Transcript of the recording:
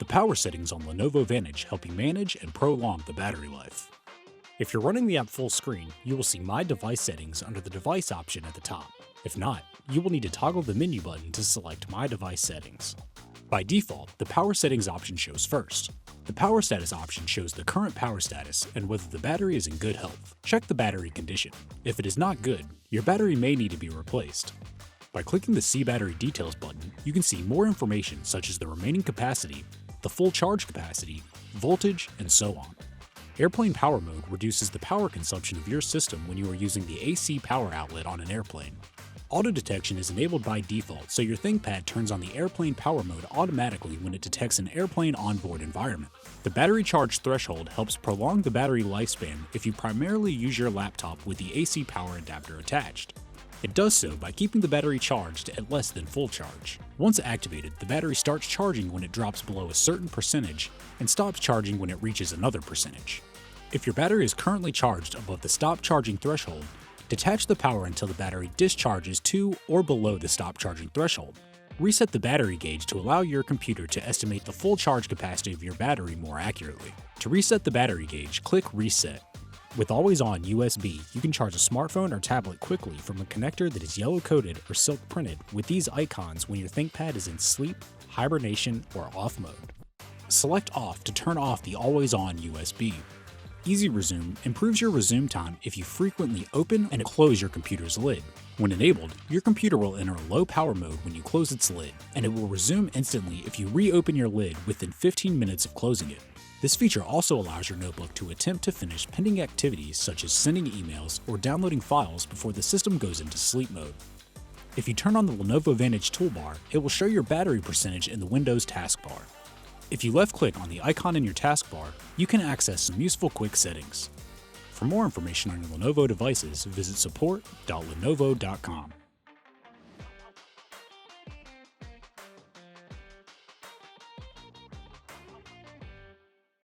power settings on Lenovo Vantage help you manage and prolong the battery life. If you're running the app full screen, you will see My Device Settings under the Device option at the top. If not, you will need to toggle the menu button to select My Device Settings. By default, the Power Settings option shows first. The Power Status option shows the current power status and whether the battery is in good health. Check the battery condition. If it is not good, your battery may need to be replaced. By clicking the See Battery Details button, you can see more information such as the remaining capacity, the full charge capacity, voltage, and so on. Airplane Power Mode reduces the power consumption of your system when you are using the AC power outlet on an airplane. Auto detection is enabled by default, so your ThinkPad turns on the airplane power mode automatically when it detects an airplane onboard environment. The battery charge threshold helps prolong the battery lifespan if you primarily use your laptop with the AC power adapter attached. It does so by keeping the battery charged at less than full charge. Once activated, the battery starts charging when it drops below a certain percentage and stops charging when it reaches another percentage. If your battery is currently charged above the stop charging threshold, detach the power until the battery discharges to or below the stop charging threshold. Reset the battery gauge to allow your computer to estimate the full charge capacity of your battery more accurately. To reset the battery gauge, click Reset. With always-on USB, you can charge a smartphone or tablet quickly from a connector that is yellow-coated or silk-printed with these icons when your ThinkPad is in sleep, hibernation, or off mode. Select Off to turn off the always-on USB. Easy Resume improves your resume time if you frequently open and close your computer's lid. When enabled, your computer will enter low power mode when you close its lid, and it will resume instantly if you reopen your lid within 15 minutes of closing it. This feature also allows your notebook to attempt to finish pending activities such as sending emails or downloading files before the system goes into sleep mode. If you turn on the Lenovo Vantage toolbar, it will show your battery percentage in the Windows taskbar. If you left-click on the icon in your taskbar, you can access some useful quick settings. For more information on your Lenovo devices, visit support.lenovo.com.